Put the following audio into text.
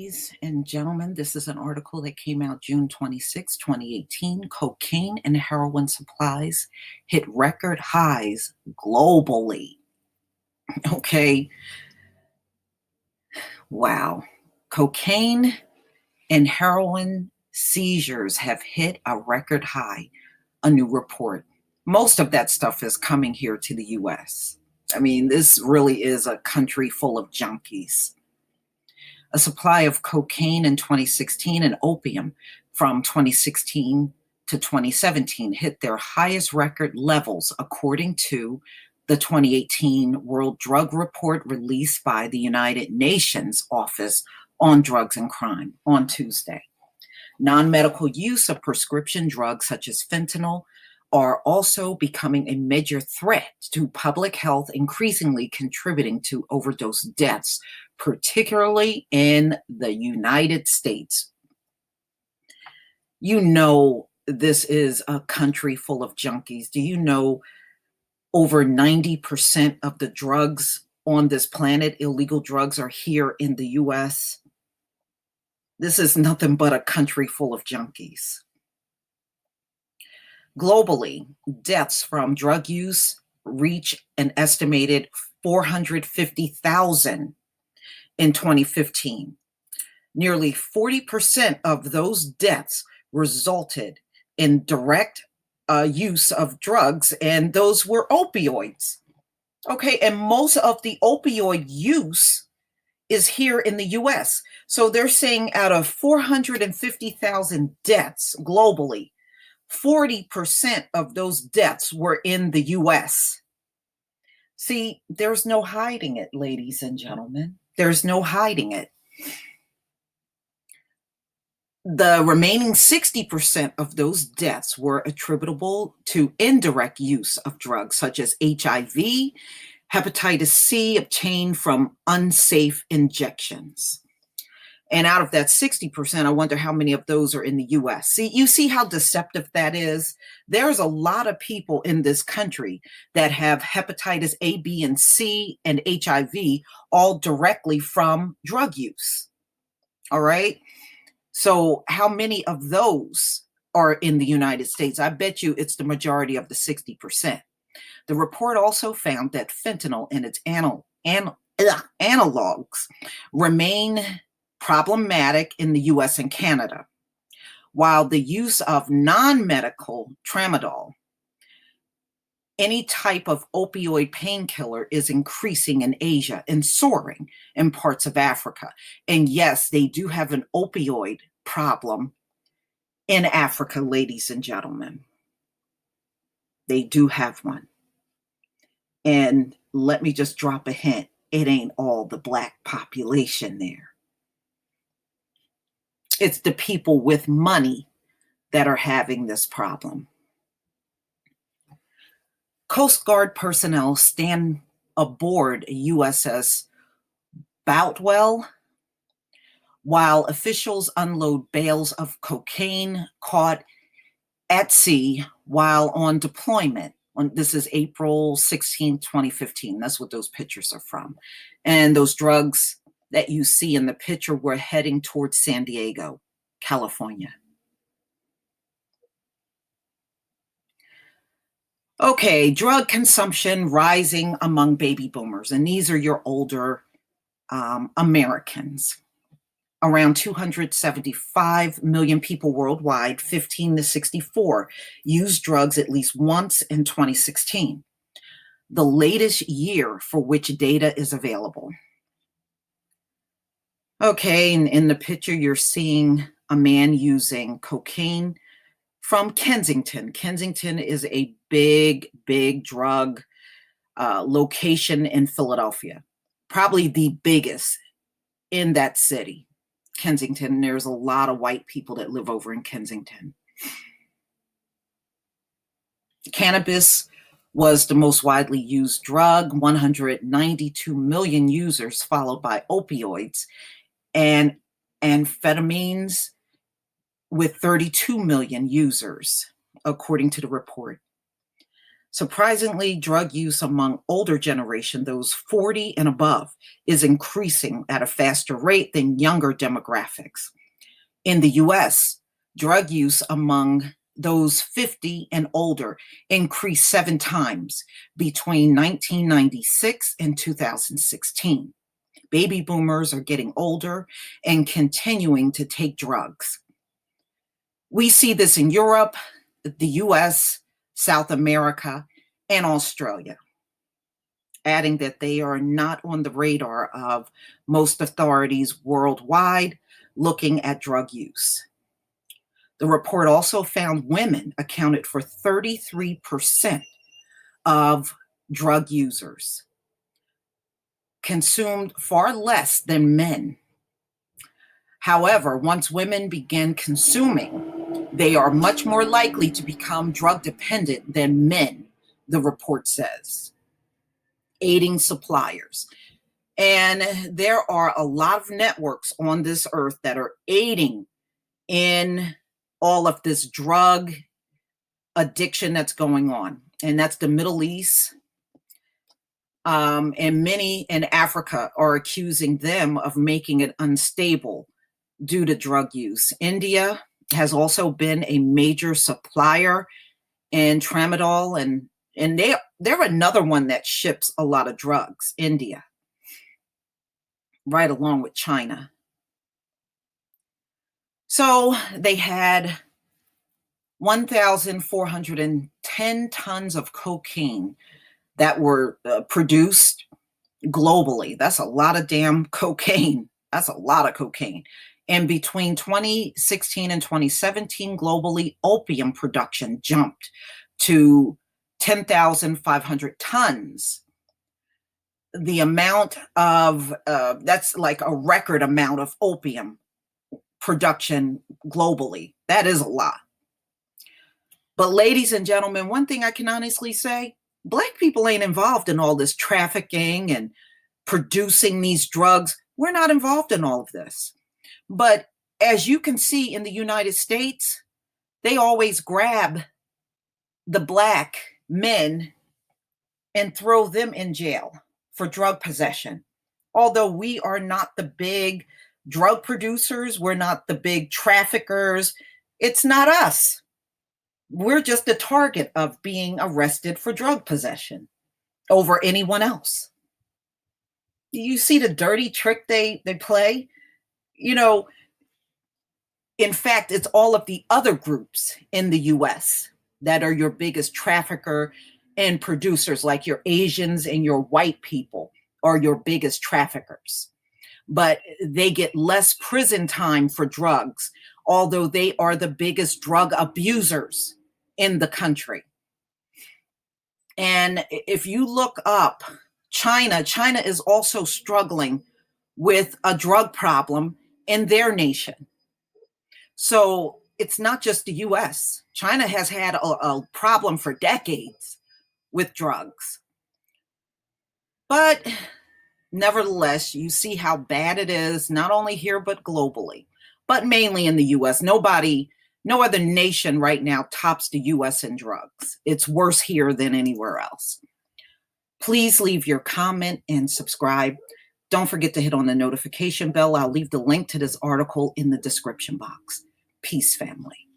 ladies and gentlemen. This is an article that came out June 26, 2018. Cocaine and heroin supplies hit record highs globally. Okay. Wow. Cocaine and heroin seizures have hit a record high, a new report. Most of that stuff is coming here to the US. I mean, this really is a country full of junkies. A supply of cocaine in 2016 and opium from 2016 to 2017 hit their highest record levels, according to the 2018 World Drug Report released by the United Nations Office on Drugs and Crime on Tuesday. Non-medical use of prescription drugs such as fentanyl are also becoming a major threat to public health, increasingly contributing to overdose deaths, particularly in the United States. You know, this is a country full of junkies. Do you know over 90% of the drugs on this planet, illegal drugs, are here in the US? This is nothing but a country full of junkies. Globally, deaths from drug use reach an estimated 450,000 in 2015. Nearly 40% of those deaths resulted in direct use of drugs, and those were opioids. Okay, and most of the opioid use is here in the US. So they're saying out of 450,000 deaths globally, 40% of those deaths were in the US. See, there's no hiding it, ladies and gentlemen. There's no hiding it. The remaining 60% of those deaths were attributable to indirect use of drugs such as HIV, hepatitis C obtained from unsafe injections. And out of that 60%, I wonder how many of those are in the US. See, you see how deceptive that is? There's a lot of people in this country that have hepatitis A, B, and C and HIV all directly from drug use. All right? So how many of those are in the United States? I bet you it's the majority of the 60%. The report also found that fentanyl and its analogs remain problematic in the US and Canada, while the use of non-medical tramadol, any type of opioid painkiller, is increasing in Asia and soaring in parts of Africa. And yes, they do have an opioid problem in Africa, ladies and gentlemen. They do have one. And let me just drop a hint. It ain't all the Black population there. It's the people with money that are having this problem. Coast Guard personnel stand aboard USS Boutwell while officials unload bales of cocaine caught at sea while on deployment. This is April 16, 2015. That's what those pictures are from. And those drugs that you see in the picture were heading towards San Diego, California. Okay, drug consumption rising among baby boomers, and these are your older Americans. Around 275 million people worldwide, 15 to 64, used drugs at least once in 2016, the latest year for which data is available. Okay, and in the picture, you're seeing a man using cocaine from Kensington. Kensington is a big, big drug location in Philadelphia, probably the biggest in that city. Kensington, there's a lot of white people that live over in Kensington. Cannabis was the most widely used drug, 192 million users, followed by opioids and amphetamines with 32 million users, according to the report. Surprisingly, drug use among older generation, those 40 and above, is increasing at a faster rate than younger demographics. In the US, drug use among those 50 and older increased 7 times between 1996 and 2016. Baby boomers are getting older and continuing to take drugs. We see this in Europe, the US, South America, and Australia, adding that they are not on the radar of most authorities worldwide looking at drug use. The report also found women accounted for 33% of drug users, consumed far less than men. However, once women begin consuming, they are much more likely to become drug dependent than men, the report says. Aiding suppliers. And there are a lot of networks on this earth that are aiding in all of this drug addiction that's going on. And that's the Middle East. And many in Africa are accusing them of making it unstable due to drug use. India has also been a major supplier in tramadol, and they're another one that ships a lot of drugs, India, right along with China. So they had 1,410 tons of cocaine that were produced globally. That's a lot of damn cocaine. That's a lot of cocaine. And between 2016 and 2017, globally, opium production jumped to 10,500 tons. The amount of, that's like a record amount of opium production globally. That is a lot. But ladies and gentlemen, one thing I can honestly say, Black people ain't involved in all this trafficking and producing these drugs. We're not involved in all of this. But as you can see in the United States, they always grab the Black men and throw them in jail for drug possession. Although we are not the big drug producers, we're not the big traffickers, it's not us. We're just the target of being arrested for drug possession over anyone else. You see the dirty trick they play? You know, in fact, it's all of the other groups in the US that are your biggest trafficker and producers, like your Asians and your white people are your biggest traffickers. But they get less prison time for drugs, although they are the biggest drug abusers in the country. And if you look up China is also struggling with a drug problem in their nation. So it's not just the US. China has had a problem for decades with drugs. But nevertheless, you see how bad it is, not only here, but globally, but mainly in the US. No other nation right now tops the US in drugs. It's worse here than anywhere else. Please leave your comment and subscribe. Don't forget to hit on the notification bell. I'll leave the link to this article in the description box. Peace, family.